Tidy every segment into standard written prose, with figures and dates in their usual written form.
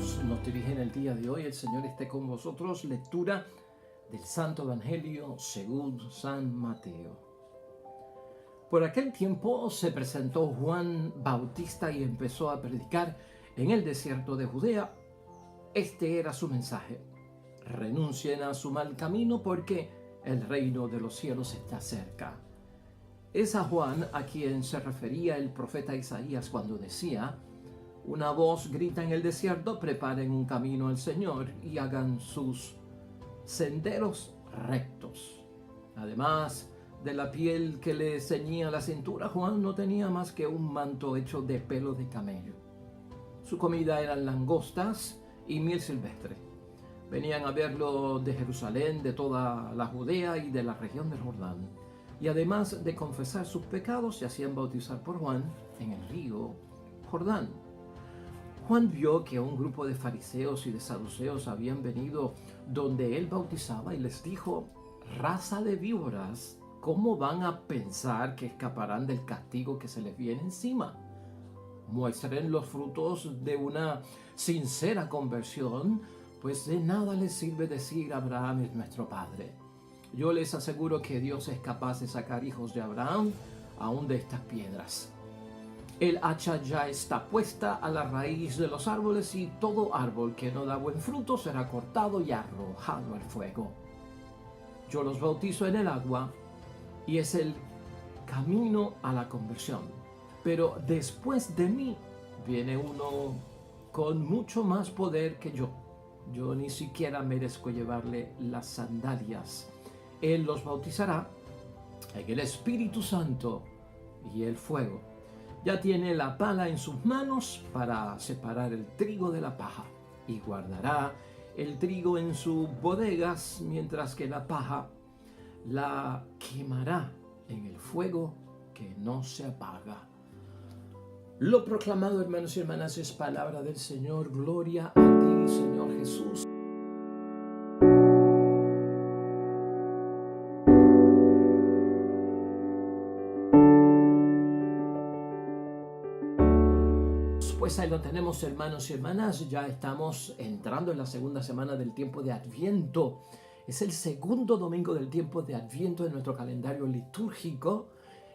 Dios nos dirige en el día de hoy. El Señor esté con vosotros. Lectura del Santo Evangelio según San Mateo. Por aquel tiempo se presentó Juan Bautista y empezó a predicar en el desierto de Judea. Este era su mensaje: renuncien a su mal camino porque el reino de los cielos está cerca. Es a Juan a quien se refería el profeta Isaías cuando decía: una voz grita en el desierto, preparen un camino al Señor y hagan sus senderos rectos. Además de la piel que le ceñía la cintura, Juan no tenía más que un manto hecho de pelo de camello. Su comida eran langostas y miel silvestre. Venían a verlo de Jerusalén, de toda la Judea y de la región del Jordán. Y además de confesar sus pecados, se hacían bautizar por Juan en el río Jordán. Juan vio que un grupo de fariseos y de saduceos habían venido donde él bautizaba y les dijo: raza de víboras, ¿cómo van a pensar que escaparán del castigo que se les viene encima? Muestren los frutos de una sincera conversión, pues de nada les sirve decir Abraham es nuestro padre. Yo les aseguro que Dios es capaz de sacar hijos de Abraham aún de estas piedras. El hacha ya está puesta a la raíz de los árboles y todo árbol que no da buen fruto será cortado y arrojado al fuego. Yo los bautizo en el agua y es el camino a la conversión. Pero después de mí viene uno con mucho más poder que yo. Yo ni siquiera merezco llevarle las sandalias. Él los bautizará en el Espíritu Santo y el fuego. Ya tiene la pala en sus manos para separar el trigo de la paja y guardará el trigo en sus bodegas, mientras que la paja la quemará en el fuego que no se apaga. Lo proclamado, hermanos y hermanas, es palabra del Señor. Gloria a ti, Señor Jesús. Pues ahí lo tenemos, hermanos y hermanas. Ya estamos entrando en la segunda semana del tiempo de Adviento. Es el segundo domingo del tiempo de Adviento en nuestro calendario litúrgico.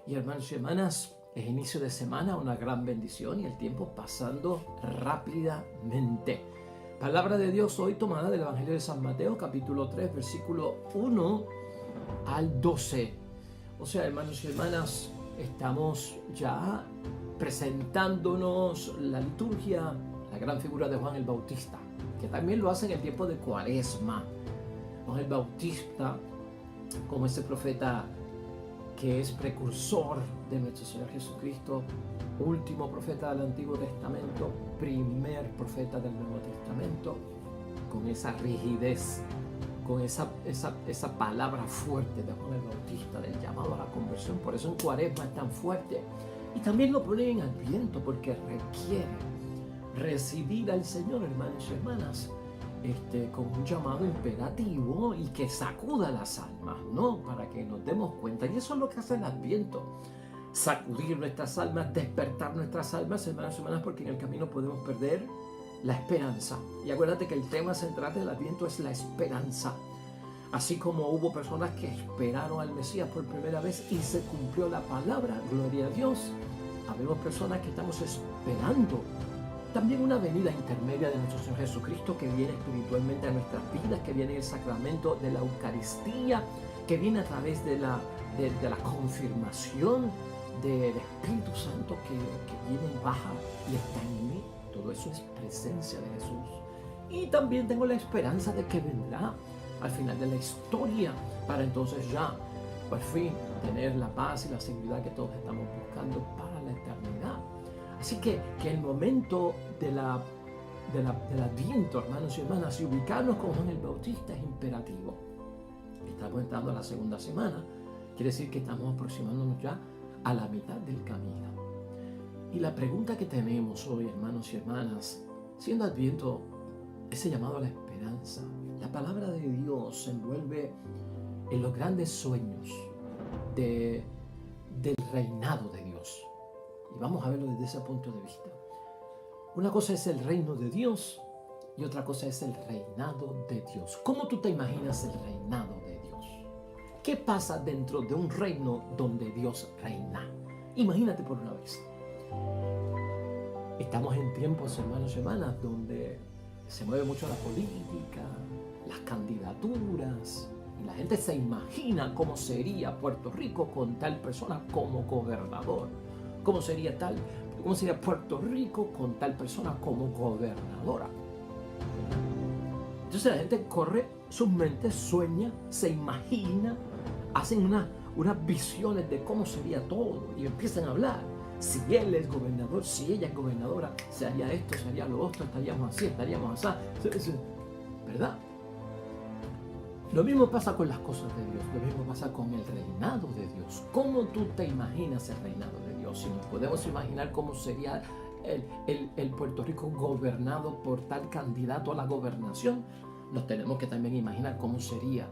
Y hermanos y hermanas, es inicio de semana, una gran bendición y el tiempo pasando rápidamente. Palabra de Dios hoy tomada del Evangelio de San Mateo, capítulo 3, versículo 1 al 12. O sea, hermanos y hermanas, estamos ya presentándonos la liturgia, la gran figura de Juan el Bautista, que también lo hace en el tiempo de Cuaresma. Juan el Bautista, como ese profeta que es precursor de nuestro Señor Jesucristo, último profeta del Antiguo Testamento, primer profeta del Nuevo Testamento, con esa rigidez, con esa palabra fuerte de Juan el Bautista, del llamado a la conversión. Por eso en Cuaresma es tan fuerte. Y también lo pone en Adviento porque requiere recibir al Señor, hermanos y hermanas, con un llamado imperativo y que sacuda las almas, ¿no? Para que nos demos cuenta. Y eso es lo que hace el Adviento: sacudir nuestras almas, despertar nuestras almas, hermanos y hermanas, porque en el camino podemos perder la esperanza. Y acuérdate que el tema central del Adviento es la esperanza. Así como hubo personas que esperaron al Mesías por primera vez y se cumplió la palabra, gloria a Dios, habemos personas que estamos esperando también una venida intermedia de nuestro Señor Jesucristo, que viene espiritualmente a nuestras vidas, que viene el sacramento de la Eucaristía, que viene a través de la confirmación del Espíritu Santo que viene y baja y está en mí. Todo eso es presencia de Jesús. Y también tengo la esperanza de que vendrá al final de la historia, para entonces ya, por fin, tener la paz y la seguridad que todos estamos buscando para la eternidad. Así que el momento del Adviento, hermanos y hermanas, y ubicarnos con Juan el Bautista es imperativo. Estamos entrando a la segunda semana, quiere decir que estamos aproximándonos ya a la mitad del camino. Y la pregunta que tenemos hoy, hermanos y hermanas, siendo Adviento ese llamado a la esperanza, la palabra de Dios se envuelve en los grandes sueños del reinado de Dios. Y vamos a verlo desde ese punto de vista. Una cosa es el reino de Dios y otra cosa es el reinado de Dios. ¿Cómo tú te imaginas el reinado de Dios? ¿Qué pasa dentro de un reino donde Dios reina? Imagínate por una vez. Estamos en tiempos, hermanos y hermanas, donde se mueve mucho la política, las candidaturas, y la gente se imagina cómo sería Puerto Rico con tal persona como gobernador. ¿Cómo sería Puerto Rico con tal persona como gobernadora? Entonces la gente corre sus mentes, sueña, se imagina, hacen unas visiones de cómo sería todo y empiezan a hablar. Si él es gobernador, si ella es gobernadora, se haría esto, se haría lo otro, estaríamos así, estaríamos así, ¿verdad? Lo mismo pasa con las cosas de Dios, lo mismo pasa con el reinado de Dios. ¿Cómo tú te imaginas el reinado de Dios? Si nos podemos imaginar cómo sería el Puerto Rico gobernado por tal candidato a la gobernación, nos tenemos que también imaginar cómo sería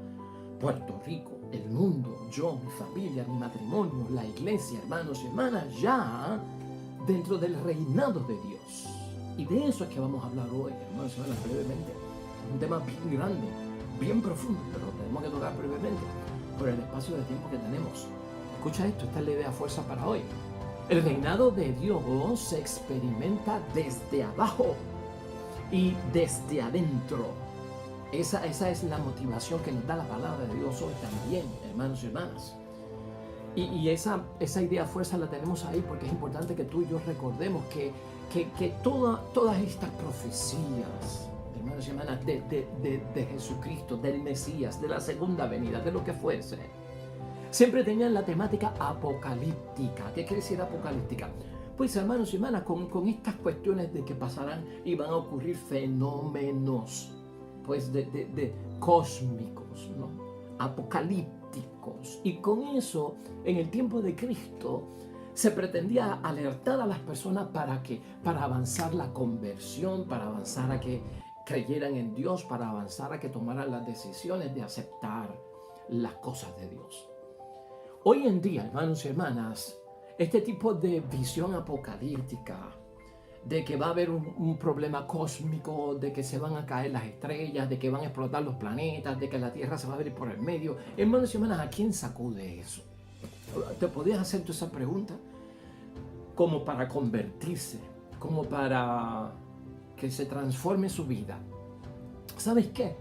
Puerto Rico, el mundo, yo, mi familia, mi matrimonio, la iglesia, hermanos y hermanas, ya dentro del reinado de Dios. Y de eso es que vamos a hablar hoy, hermanos y hermanas, brevemente. Un tema bien grande, bien profundo, pero lo tenemos que tocar brevemente por el espacio de tiempo que tenemos. Escucha esto, esta es la idea fuerza para hoy. El reinado de Dios se experimenta desde abajo y desde adentro. Esa es la motivación que nos da la palabra de Dios hoy también, hermanos y hermanas. Y esa idea fuerza la tenemos ahí porque es importante que tú y yo recordemos que todas estas profecías, hermanos y hermanas, de Jesucristo, del Mesías, de la segunda venida, de lo que fuese, siempre tenían la temática apocalíptica. ¿Qué quiere decir apocalíptica? Pues, hermanos y hermanas, con estas cuestiones de que pasarán y van a ocurrir fenómenos pues de cósmicos, ¿no? Apocalípticos. Y con eso, en el tiempo de Cristo, se pretendía alertar a las personas para avanzar la conversión, para avanzar a que creyeran en Dios, para avanzar a que tomaran las decisiones de aceptar las cosas de Dios. Hoy en día, hermanos y hermanas, este tipo de visión apocalíptica, de que va a haber un problema cósmico, de que se van a caer las estrellas, de que van a explotar los planetas, de que la Tierra se va a abrir por el medio. Hermanos y hermanas, ¿a quién sacude eso? ¿Te podías hacer tú esa pregunta? Como para convertirse, como para que se transforme su vida. ¿Sabes qué?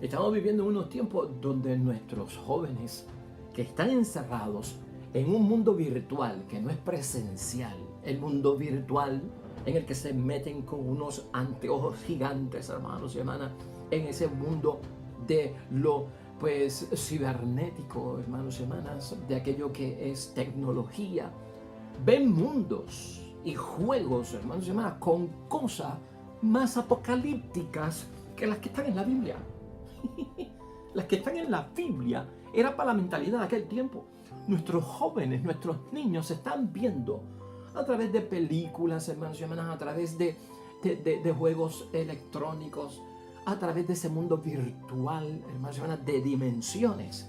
Estamos viviendo unos tiempos donde nuestros jóvenes que están encerrados en un mundo virtual que no es presencial, el mundo virtual en el que se meten con unos anteojos gigantes, hermanos y hermanas, en ese mundo de lo cibernético, hermanos y hermanas, de aquello que es tecnología. Ven mundos y juegos, hermanos y hermanas, con cosas más apocalípticas que las que están en la Biblia. Las que están en la Biblia era para la mentalidad de aquel tiempo. Nuestros jóvenes, nuestros niños se están viendo a través de películas, hermanos y hermanas, a través de juegos electrónicos, a través de ese mundo virtual, hermanos y hermanas, de dimensiones,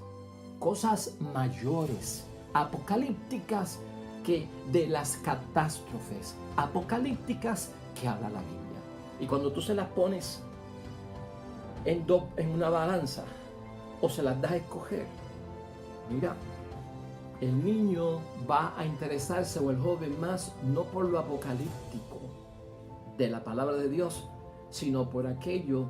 cosas mayores, apocalípticas, que de las catástrofes apocalípticas que habla la Biblia. Y cuando tú se las pones en una balanza o se las das a escoger, mira, el niño va a interesarse, o el joven, más no por lo apocalíptico de la palabra de Dios, sino por aquello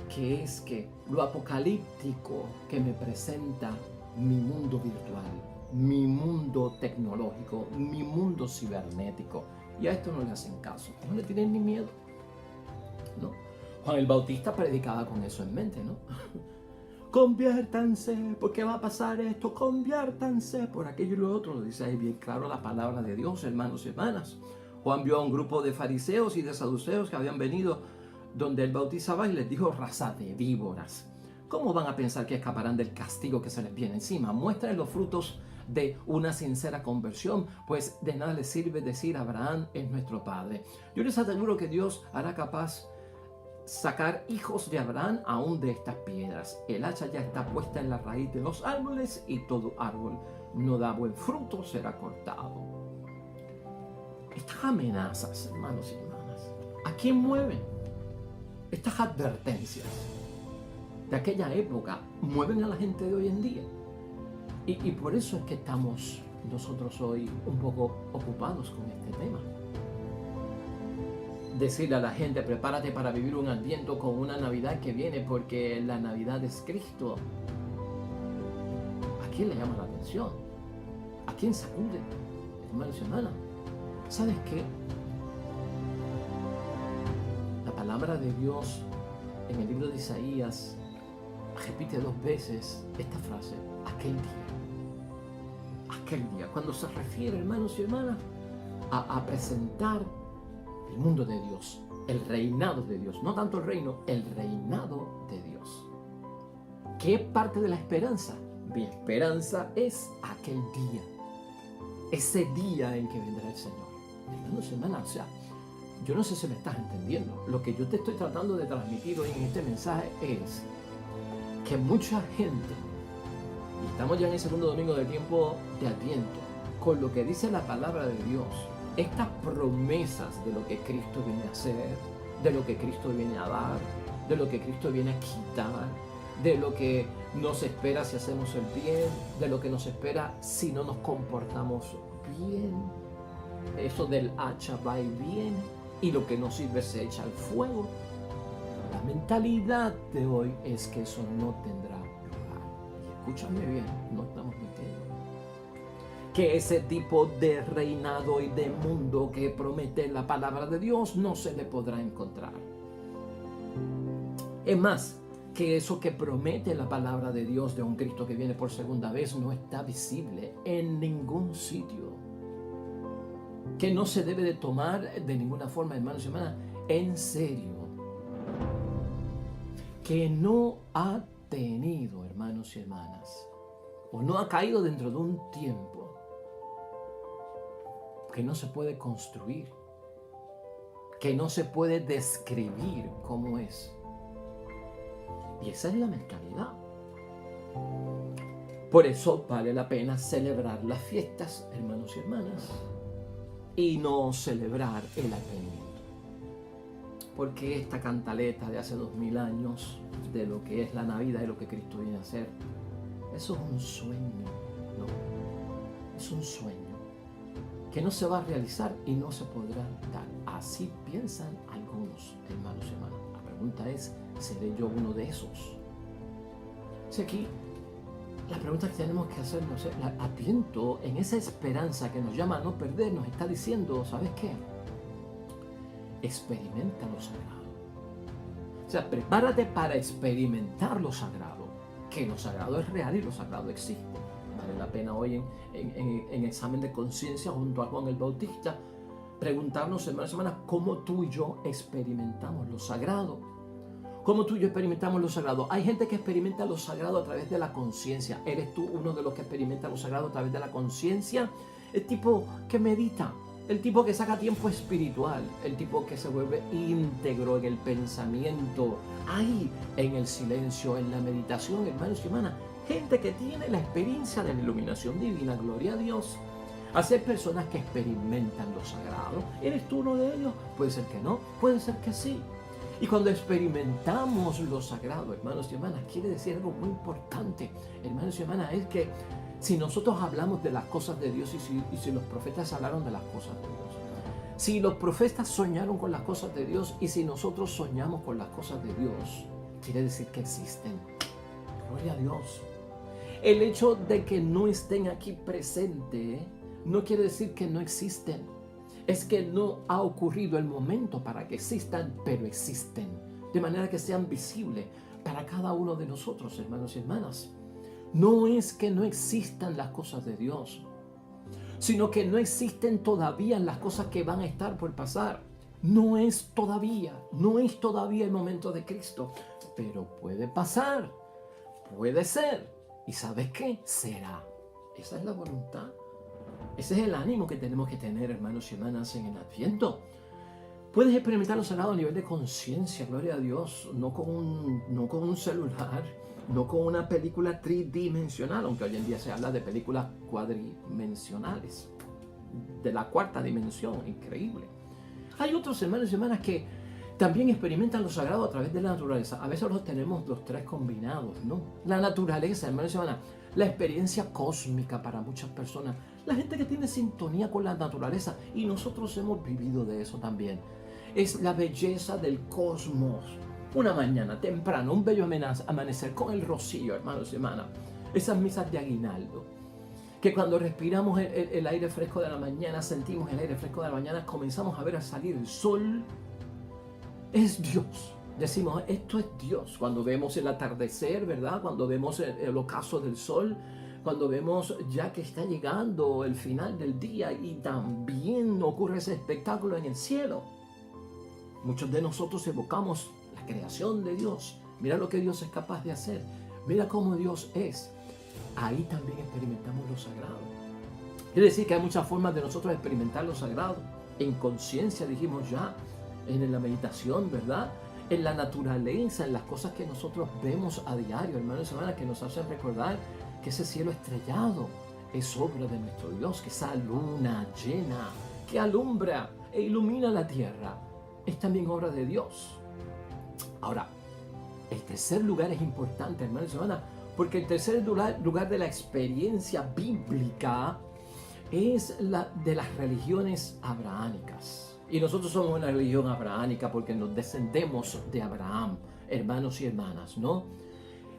que es lo apocalíptico que me presenta mi mundo virtual, mi mundo tecnológico, mi mundo cibernético. Y a esto no le hacen caso, no le tienen ni miedo, ¿no? Juan el Bautista predicaba con eso en mente, ¿no? Conviértanse, porque va a pasar esto, conviértanse por aquello y lo otro. Lo dice ahí bien claro la palabra de Dios, hermanos y hermanas. Juan vio a un grupo de fariseos y de saduceos que habían venido donde él bautizaba y les dijo: raza de víboras, ¿cómo van a pensar que escaparán del castigo que se les viene encima? Muestren los frutos de una sincera conversión, pues de nada les sirve decir Abraham es nuestro padre. Yo les aseguro que Dios hará capaz sacar hijos de Abraham aún de estas piedras. El hacha ya está puesta en la raíz de los árboles, y todo árbol no da buen fruto será cortado. Estas amenazas, hermanos y hermanas, ¿a quién mueven? estas advertencias de aquella época mueven a la gente de hoy en día. Y por eso es que estamos nosotros hoy un poco ocupados con este tema. Decirle a la gente, prepárate para vivir un Adviento con una Navidad que viene, porque la Navidad es Cristo. ¿A quién le llama la atención? ¿A quién sacude? Hermanos y hermanas, ¿sabes qué? La palabra de Dios en el libro de Isaías repite 2 veces esta frase, aquel día. Aquel día, cuando se refiere, hermanos y hermanas, a presentar el mundo de Dios, el reinado de Dios, no tanto el reino, el reinado de Dios. ¿Qué parte de la esperanza? Mi esperanza es aquel día, ese día en que vendrá el Señor. Hermanos y hermanas, o sea, yo no sé si me estás entendiendo. Lo que yo te estoy tratando de transmitir hoy en este mensaje es que mucha gente, y estamos ya en el segundo domingo de tiempo de Adviento, con lo que dice la palabra de Dios, estas promesas de lo que Cristo viene a hacer, de lo que Cristo viene a dar, de lo que Cristo viene a quitar, de lo que nos espera si hacemos el bien, de lo que nos espera si no nos comportamos bien, eso del hacha va y viene, y lo que no sirve se echa al fuego. La mentalidad de hoy es que eso no tendrá lugar. Y escúchame bien, no estamos mintiendo. Que ese tipo de reinado y de mundo que promete la palabra de Dios no se le podrá encontrar. Es más, que eso que promete la palabra de Dios de un Cristo que viene por segunda vez no está visible en ningún sitio. Que no se debe de tomar de ninguna forma, hermanos y hermanas, en serio. Que no ha tenido, hermanos y hermanas, o no ha caído dentro de un tiempo que no se puede construir, que no se puede describir cómo es. Y esa es la mentalidad. Por eso vale la pena celebrar las fiestas, hermanos y hermanas, y no celebrar el advenimiento. Porque esta cantaleta de hace 2000 años, de lo que es la Navidad y lo que Cristo viene a hacer, eso es un sueño, ¿no? Es un sueño que no se va a realizar y no se podrá dar. Así piensan algunos, hermanos y hermanas. La pregunta es, ¿seré yo uno de esos? O sea, aquí la pregunta que tenemos que hacernos es, Adviento, en esa esperanza que nos llama a no perder, nos está diciendo, ¿sabes qué? Experimenta lo sagrado. O sea, prepárate para experimentar lo sagrado. Que lo sagrado es real y lo sagrado existe. Vale la pena hoy en examen de conciencia junto a Juan el Bautista preguntarnos, hermanos y hermanas, cómo tú y yo experimentamos lo sagrado. ¿Cómo tú y yo experimentamos lo sagrado? Hay gente que experimenta lo sagrado a través de la conciencia. ¿Eres tú uno de los que experimenta lo sagrado a través de la conciencia? El tipo que medita, el tipo que saca tiempo espiritual, el tipo que se vuelve íntegro en el pensamiento, ahí en el silencio, en la meditación, hermanos y hermanas. Gente que tiene la experiencia de la iluminación divina, gloria a Dios. Hacer personas que experimentan lo sagrado. ¿Eres tú uno de ellos? Puede ser que no, puede ser que sí. Y cuando experimentamos lo sagrado, hermanos y hermanas, quiere decir algo muy importante, hermanos y hermanas, es que si nosotros hablamos de las cosas de Dios y si los profetas hablaron de las cosas de Dios, si los profetas soñaron con las cosas de Dios y si nosotros soñamos con las cosas de Dios, quiere decir que existen. Gloria a Dios. El hecho de que no estén aquí presentes no quiere decir que no existen. Es que no ha ocurrido el momento para que existan, pero existen. De manera que sean visibles para cada uno de nosotros, hermanos y hermanas. No es que no existan las cosas de Dios, sino que no existen todavía las cosas que van a estar por pasar. No es todavía el momento de Cristo, pero puede pasar, puede ser. ¿Y sabes qué? Será. Esa es la voluntad. Ese es el ánimo que tenemos que tener, hermanos y hermanas, en el Adviento. Puedes experimentar lo sagrado a nivel de conciencia, gloria a Dios, no con un celular, no con una película tridimensional, aunque hoy en día se habla de películas cuadridimensionales, de la cuarta dimensión, increíble. Hay otros hermanos y hermanas que también experimentan lo sagrado a través de la naturaleza. A veces los tenemos los tres combinados, ¿no? La naturaleza, hermanos y hermanas, la experiencia cósmica para muchas personas, la gente que tiene sintonía con la naturaleza, y nosotros hemos vivido de eso también. Es la belleza del cosmos. Una mañana temprano, un bello amanecer con el rocío, hermanos y hermanas. Esas misas de aguinaldo, que cuando respiramos el aire fresco de la mañana, sentimos el aire fresco de la mañana, comenzamos a ver al salir el sol. Es Dios. Decimos, esto es Dios. Cuando vemos el atardecer, ¿verdad? Cuando vemos el ocaso del sol, cuando vemos ya que está llegando el final del día y también ocurre ese espectáculo en el cielo. Muchos de nosotros evocamos la creación de Dios. Mira lo que Dios es capaz de hacer. Mira cómo Dios es. Ahí también experimentamos lo sagrado. Quiere decir que hay muchas formas de nosotros experimentar lo sagrado. En conciencia, dijimos ya, en la meditación, ¿verdad? En la naturaleza, en las cosas que nosotros vemos a diario, hermanos y hermanas, que nos hacen recordar que ese cielo estrellado es obra de nuestro Dios, que esa luna llena que alumbra e ilumina la tierra es también obra de Dios. Ahora, el tercer lugar es importante, hermanos y hermanas, porque el tercer lugar de la experiencia bíblica es la de las religiones abrahámicas. Y nosotros somos una religión abrahámica porque nos descendemos de Abraham, hermanos y hermanas, ¿no?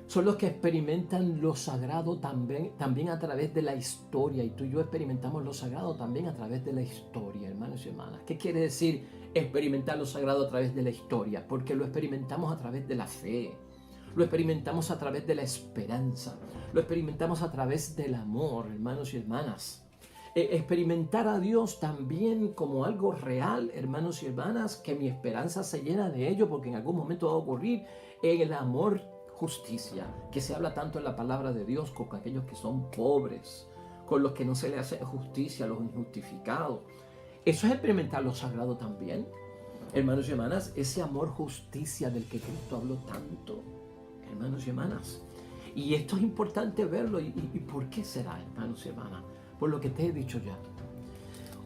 Son los que experimentan lo sagrado también a través de la historia. Y tú y yo experimentamos lo sagrado también a través de la historia, hermanos y hermanas. ¿Qué quiere decir experimentar lo sagrado a través de la historia? Porque lo experimentamos a través de la fe. Lo experimentamos a través de la esperanza. Lo experimentamos a través del amor, hermanos y hermanas. Experimentar a Dios también como algo real, hermanos y hermanas, que mi esperanza se llena de ello porque en algún momento va a ocurrir. El amor, justicia, que se habla tanto en la palabra de Dios con aquellos que son pobres, con los que no se le hace justicia, los injustificados. Eso es experimentar lo sagrado también, hermanos y hermanas, ese amor, justicia del que Cristo habló tanto, hermanos y hermanas. Y esto es importante verlo. ¿Y por qué será, hermanos y hermanas? Por lo que te he dicho ya.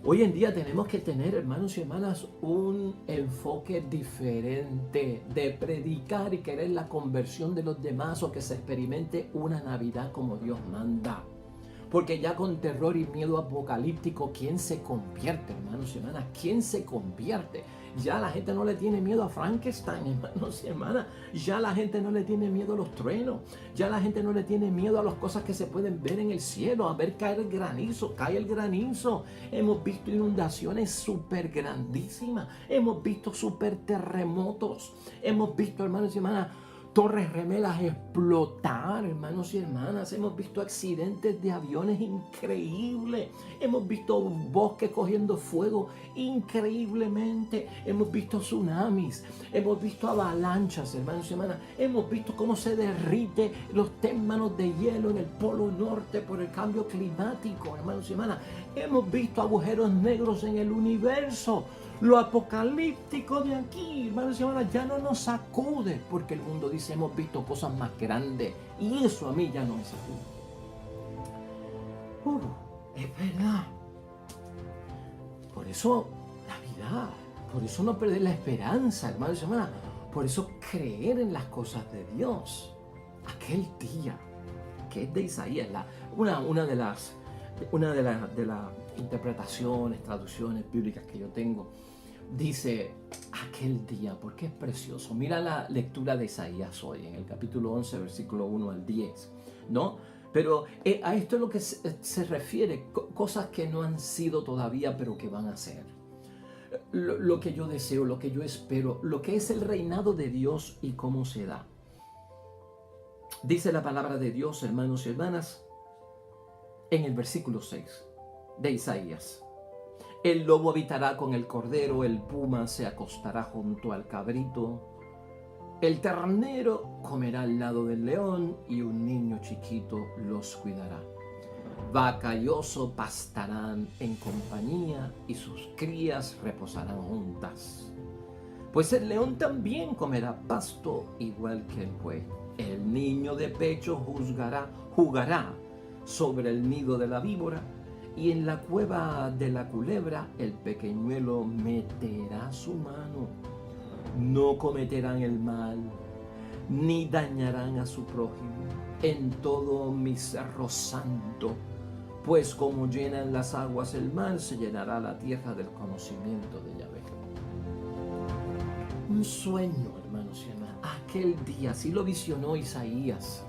Hoy en día tenemos que tener, hermanos y hermanas, un enfoque diferente de predicar y querer la conversión de los demás, o que se experimente una Navidad como Dios manda. Porque ya con terror y miedo apocalíptico, ¿quién se convierte, hermanos y hermanas? ¿Quién se convierte? Ya la gente no le tiene miedo a Frankenstein, hermanos y hermanas. Ya la gente no le tiene miedo a los truenos. Ya la gente no le tiene miedo a las cosas que se pueden ver en el cielo, a ver caer el granizo. Cae el granizo. Hemos visto inundaciones súper grandísimas. Hemos visto súper terremotos. Hemos visto, hermanos y hermanas, torres gemelas explotar, hermanos y hermanas. Hemos visto accidentes de aviones increíbles. Hemos visto bosques cogiendo fuego increíblemente. Hemos visto tsunamis. Hemos visto avalanchas, hermanos y hermanas. Hemos visto cómo se derrite los témpanos de hielo en el polo norte por el cambio climático, hermanos y hermanas. Hemos visto agujeros negros en el universo. Lo apocalíptico de aquí, hermanos y hermanas, ya no nos sacude, porque el mundo dice, hemos visto cosas más grandes, y eso a mí ya no me sacude. Es verdad. Por eso Navidad, por eso no perder la esperanza, hermanos y hermanas, por eso creer en las cosas de Dios. Aquel día, que es de Isaías, una de las interpretaciones, traducciones bíblicas que yo tengo, dice aquel día, porque es precioso. Mira la lectura de Isaías hoy, en el capítulo 11, versículo 1 al 10, ¿no? Pero a esto es lo que se refiere, cosas que no han sido todavía, pero que van a ser. Lo que yo deseo, lo que yo espero, lo que es el reinado de Dios y cómo se da. Dice la palabra de Dios, hermanos y hermanas, en el versículo 6 de Isaías: el lobo habitará con el cordero, el puma se acostará junto al cabrito, el ternero comerá al lado del león y un niño chiquito los cuidará. Vaca y oso pastarán en compañía y sus crías reposarán juntas. Pues el león también comerá pasto igual que el buey. El niño de pecho jugará sobre el nido de la víbora, y en la cueva de la culebra el pequeñuelo meterá su mano. no cometerán el mal, ni dañarán a su prójimo en todo mi cerro santo, pues como llenan las aguas el mar, se llenará la tierra del conocimiento de Yahvé. Un sueño, hermanos y hermanas, aquel día, así lo visionó Isaías,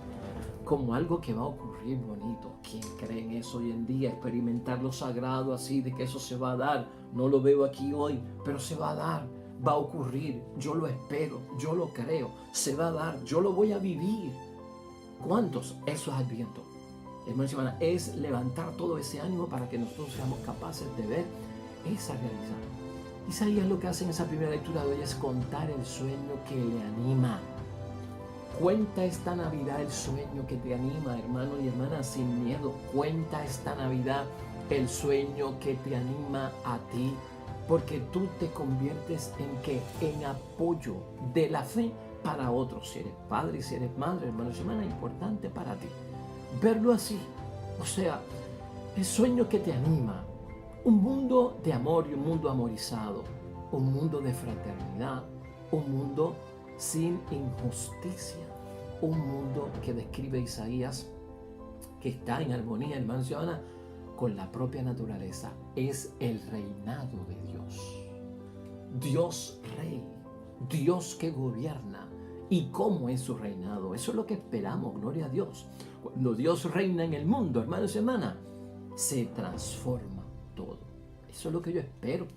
como algo que va a ocurrir bonito. ¿Quién cree en eso hoy en día? Experimentar lo sagrado así, de que eso se va a dar. No lo veo aquí hoy, pero se va a dar, va a ocurrir. Yo lo espero, yo lo creo, se va a dar, yo lo voy a vivir. ¿Cuántos? Eso es Adviento. Hermanos y hermanas, es levantar todo ese ánimo para que nosotros seamos capaces de ver esa realidad. Isaías lo que hace en esa primera lectura de hoy es contar el sueño que le anima. Cuenta esta Navidad el sueño que te anima, hermano y hermana, sin miedo. Cuenta esta Navidad el sueño que te anima a ti, porque tú te conviertes en ¿qué? En apoyo de la fe para otros. Si eres padre, si eres madre, hermano y hermana, importante para ti verlo así. O sea, el sueño que te anima. Un mundo de amor y un mundo amorizado. Un mundo de fraternidad. Un mundo sin injusticia. Un mundo que describe Isaías que está en armonía, hermanos y hermanas, con la propia naturaleza. Es el reinado de Dios. Dios rey. Dios que gobierna. ¿Y cómo es su reinado? Eso es lo que esperamos, gloria a Dios. Cuando Dios reina en el mundo, hermanos y hermanas, se transforma todo. Eso es lo que yo espero.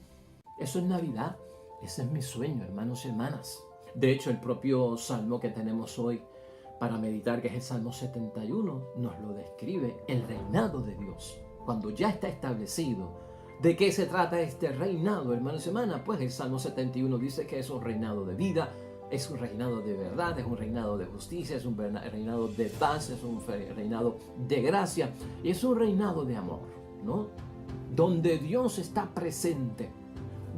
Eso es Navidad. Ese es mi sueño, hermanos y hermanas. De hecho, el propio salmo que tenemos hoy para meditar, que es el Salmo 71, nos lo describe, el reinado de Dios. Cuando ya está establecido, ¿de qué se trata este reinado, hermanos y hermanas? Pues el Salmo 71 dice que es un reinado de vida, es un reinado de verdad, es un reinado de justicia, es un reinado de paz, es un reinado de gracia y es un reinado de amor, ¿no? Donde Dios está presente,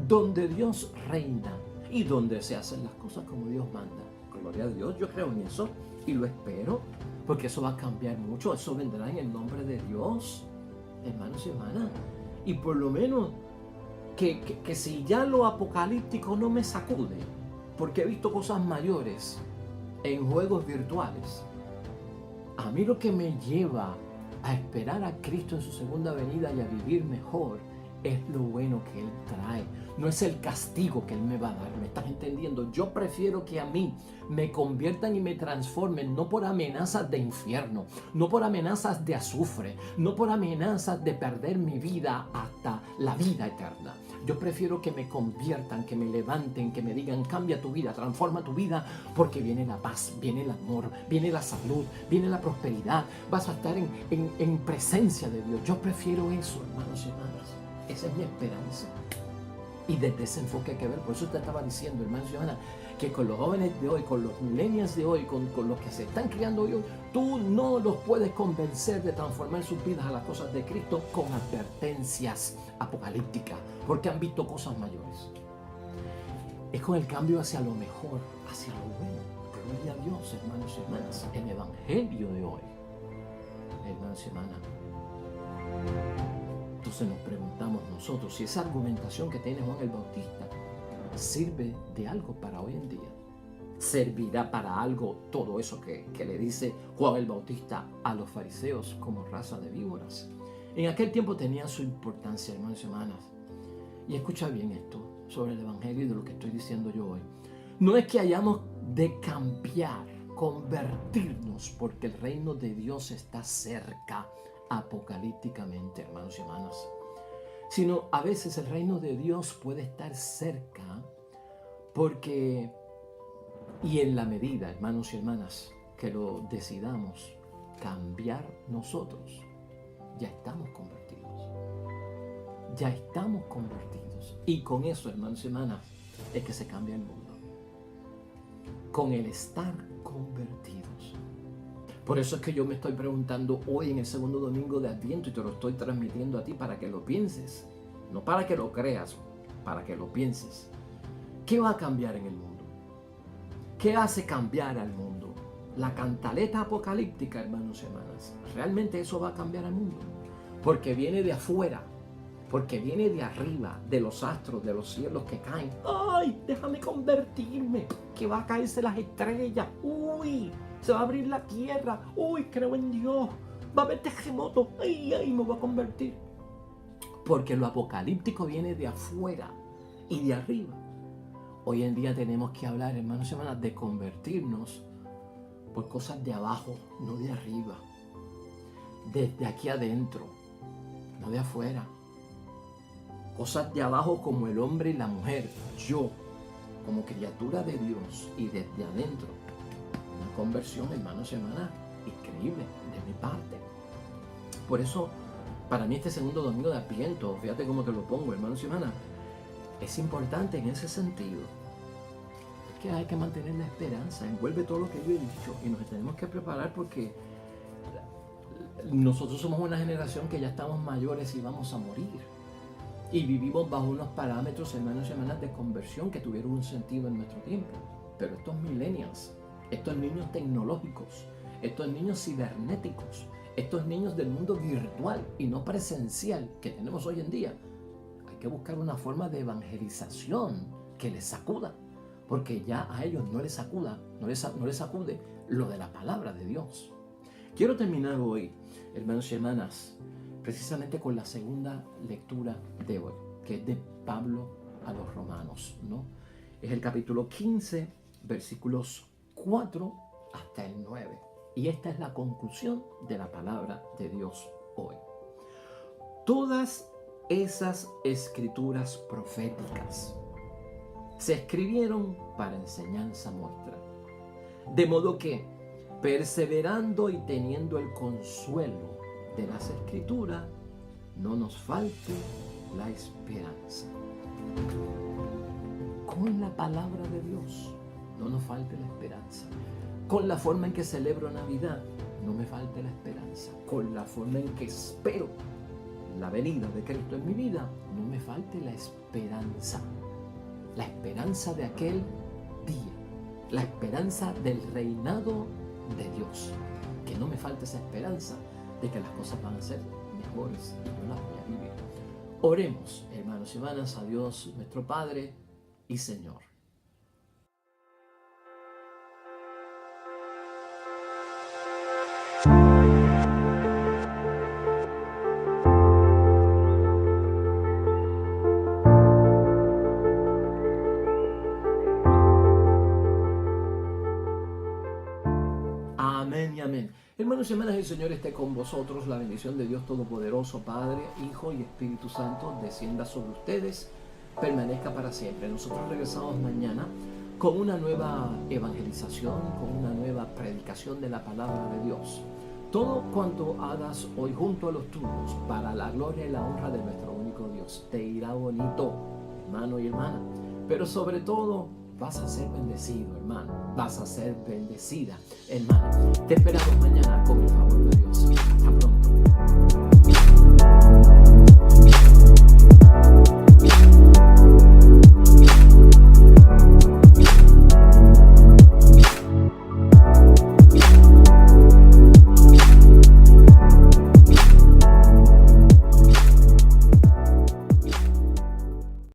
donde Dios reina y donde se hacen las cosas como Dios manda. Gloria a Dios, yo creo en eso y lo espero, porque eso va a cambiar mucho, eso vendrá en el nombre de Dios, hermanos y hermanas. Y por lo menos que si ya lo apocalíptico no me sacude, porque he visto cosas mayores en juegos virtuales, a mí lo que me lleva a esperar a Cristo en su segunda venida y a vivir mejor es lo bueno que Él trae. No es el castigo que Él me va a dar, ¿me estás entendiendo? Yo prefiero que a mí me conviertan y me transformen, no por amenazas de infierno, no por amenazas de azufre, no por amenazas de perder mi vida hasta la vida eterna. Yo prefiero que me conviertan, que me levanten, que me digan, cambia tu vida, transforma tu vida, porque viene la paz, viene el amor, viene la salud, viene la prosperidad, vas a estar en presencia de Dios. Yo prefiero eso, hermanos y hermanas. Esa es mi esperanza. Y desde ese enfoque hay que ver. Por eso te estaba diciendo, hermanos y hermanas, que con los jóvenes de hoy, con los millennials de hoy, con los que se están criando hoy, tú no los puedes convencer de transformar sus vidas a las cosas de Cristo con advertencias apocalípticas, porque han visto cosas mayores. Es con el cambio hacia lo mejor, hacia lo bueno. Gloria a Dios, hermanos y hermanas. El evangelio de hoy, hermanos y hermanas. Entonces nos preguntamos nosotros si esa argumentación que tiene Juan el Bautista sirve de algo para hoy en día. ¿Servirá para algo todo eso que le dice Juan el Bautista a los fariseos como raza de víboras? En aquel tiempo tenía su importancia, hermanos y hermanas. Y escucha bien esto sobre el evangelio y de lo que estoy diciendo yo hoy. No es que hayamos de cambiar, convertirnos, porque el reino de Dios está cerca apocalípticamente, hermanos y hermanas, sino a veces el reino de Dios puede estar cerca porque, y en la medida, hermanos y hermanas, que lo decidamos cambiar nosotros, ya estamos convertidos. Ya estamos convertidos. Y con eso, hermanos y hermanas, es que se cambia el mundo. Con el estar convertidos. Por eso es que yo me estoy preguntando hoy en el segundo domingo de Adviento y te lo estoy transmitiendo a ti para que lo pienses. No para que lo creas, para que lo pienses. ¿Qué va a cambiar en el mundo? ¿Qué hace cambiar al mundo? La cantaleta apocalíptica, hermanos y hermanas. Realmente eso va a cambiar al mundo. Porque viene de afuera. porque viene de arriba, de los astros, de los cielos que caen. ¡Ay, déjame convertirme! Que va a caerse las estrellas. ¡Uy! Se va a abrir la tierra. ¡Uy, creo en Dios! Va a haber terremoto. ¡Ay, ay, me voy a convertir! Porque lo apocalíptico viene de afuera y de arriba. Hoy en día tenemos que hablar, hermanos y hermanas, de convertirnos por cosas de abajo, no de arriba. Desde aquí adentro, no de afuera. Cosas de abajo como el hombre y la mujer, yo, como criatura de Dios y desde adentro. Una conversión, hermanos y hermanas, increíble de mi parte. Por eso, para mí este segundo domingo de Adviento, fíjate cómo te lo pongo, hermanos y hermanas, es importante en ese sentido. Es que hay que mantener la esperanza, envuelve todo lo que yo he dicho y nos tenemos que preparar porque nosotros somos una generación que ya estamos mayores y vamos a morir. Y vivimos bajo unos parámetros, hermanos y hermanas, de conversión que tuvieron un sentido en nuestro tiempo. Pero estos millennials, estos niños tecnológicos, estos niños cibernéticos, estos niños del mundo virtual y no presencial que tenemos hoy en día, hay que buscar una forma de evangelización que les sacuda, porque ya a ellos no les sacude lo de la palabra de Dios. Quiero terminar hoy, hermanos y hermanas, precisamente con la segunda lectura de hoy, que es de Pablo a los Romanos, ¿no? Es el capítulo 15, versículos 4 hasta el 9. Y esta es la conclusión de la palabra de Dios hoy. Todas esas escrituras proféticas se escribieron para enseñanza nuestra, de modo que, perseverando y teniendo el consuelo de las escrituras, no nos falte la esperanza. Con la palabra de Dios no nos falte la esperanza. Con la forma en que celebro Navidad no me falte la esperanza. Con la forma en que espero la venida de Cristo en mi vida no me falte la esperanza. La esperanza de aquel día. La esperanza del reinado de Dios. Que no me falte esa esperanza de que las cosas van a ser mejores y yo las voy a vivir. Oremos, hermanos y hermanas, a Dios nuestro Padre y Señor. Amén y amén. Hermanos y hermanas, el Señor esté con vosotros. La bendición de Dios Todopoderoso, Padre, Hijo y Espíritu Santo, descienda sobre ustedes, permanezca para siempre. Nosotros regresamos mañana con una nueva evangelización, con una nueva predicación de la palabra de Dios. Todo cuanto hagas hoy junto a los tuyos, para la gloria y la honra de nuestro único Dios, te irá bonito, hermano y hermana. Pero sobre todo, vas a ser bendecido, hermano. Vas a ser bendecida, hermana. Te esperamos mañana con el favor de Dios. Hasta pronto.